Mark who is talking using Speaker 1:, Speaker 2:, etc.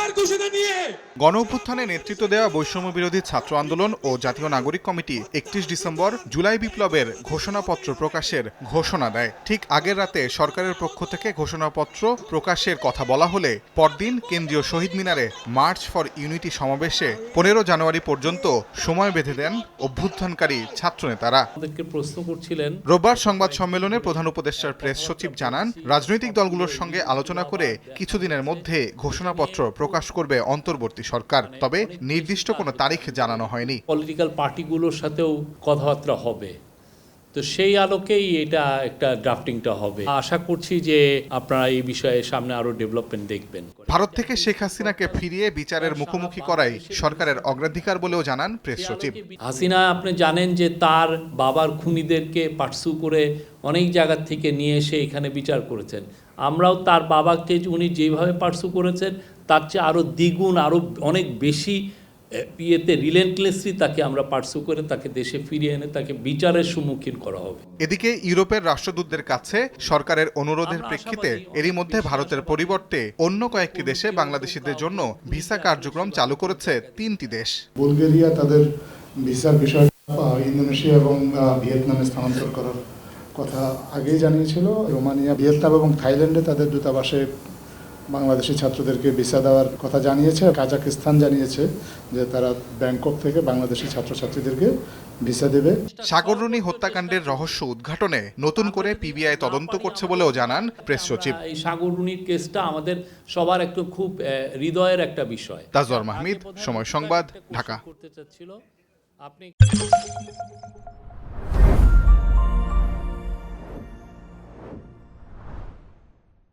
Speaker 1: বিচার ঘোষণা নিয়ে
Speaker 2: গণঅভ্যুত্থানে নেতৃত্ব দেওয়া বৈষম্য বিরোধী ছাত্র আন্দোলন ও জাতীয় নাগরিক কমিটি ৩১ ডিসেম্বর জুলাই বিপ্লবের ঘোষণাপত্র প্রকাশের ঘোষণা দেয়। ঠিক আগের রাতে সরকারের পক্ষ থেকে ঘোষণাপত্র প্রকাশের কথা বলা হলে পরদিন কেন্দ্রীয় শহীদ মিনারে মার্চ ফর ইউনিটি সমাবেশে ১৫ জানুয়ারি পর্যন্ত সময় বেঁধে দেন অভ্যুত্থানকারী ছাত্রনেতারা।
Speaker 3: প্রশ্ন করছিলেন।
Speaker 2: রোববার সংবাদ সম্মেলনে প্রধান উপদেষ্টার প্রেস সচিব জানান, রাজনৈতিক দলগুলোর সঙ্গে আলোচনা করে কিছুদিনের মধ্যে ঘোষণাপত্র প্রকাশ করবে অন্তর্বর্তী সরকার, তবে নির্দিষ্ট কোনো তারিখ জানানো হয়নি।
Speaker 3: পলিটিক্যাল পার্টিগুলোর সাথেও কথাবার্তা হবে, তো সেই আলোকেই এটা একটা ড্রাফটিংটা হবে। আশা করছি যে আপনারা এই বিষয়ে সামনে আরো ডেভেলপমেন্ট দেখবেন।
Speaker 2: ভারত থেকে শেখ হাসিনাকে ফিরিয়ে বিচারের মুখোমুখি করাই সরকারের অগ্রাধিকার বলেও জানান প্রেস সচিব।
Speaker 3: হাসিনা, আপনি জানেন যে তার বাবার খুনিদেরকে পার্সু করে অনেক জায়গা থেকে নিয়ে এসে এখানে বিচার করেছেন। আমরাও তার বাবাকে উনি যেভাবে পার্সু করেছেন তার চেয়ে আরো দ্বিগুণ, আরো অনেক বেশি রিলেন্টলেসলি তাকে আমরা পার্সু করে তাকে দেশে ফিরিয়ে এনে তাকে বিচারের সম্মুখীন করা হবে।
Speaker 2: এদিকে ইউরোপের রাষ্ট্রদূতদের কাছে সরকারের অনুরোধের প্রেক্ষিতে এরই মধ্যে ভারতের পরিবর্তে অন্য কয়েকটি দেশে বাংলাদেশিদের জন্য ভিসা কার্যক্রম চালু করেছে 3টি দেশ।
Speaker 4: বুলগেরিয়া তাদের ভিসার বিষয় ইন্দোনেশিয়া এবং ভিয়েতনামে স্থানান্তর করার কথা আগেই জানিয়েছিল। রোমানিয়া, ভিয়েতনাম এবং থাইল্যান্ডে তাদের দূতাবাসে বাংলাদেশি ছাত্রদেরকে ভিসা দেওয়ার কথা জানিয়েছে। কাজাকিস্তান জানিয়েছে যে তারা ব্যাংকক থেকে বাংলাদেশি ছাত্রছাত্রীদেরকে ভিসা দেবে।
Speaker 2: সাগররুনি হত্যাকাণ্ডের রহস্য উদ্ঘাটনে নতুন করে পিবিআই তদন্ত করছে বলেও জানান প্রেস সচিব।
Speaker 3: এই সাগররুনির কেসটা আমাদের সবার একটু খুব হৃদয়ের একটা বিষয়।
Speaker 2: তাজওয়ার মাহমুদ, সময় সংবাদ, ঢাকা।
Speaker 3: আপনি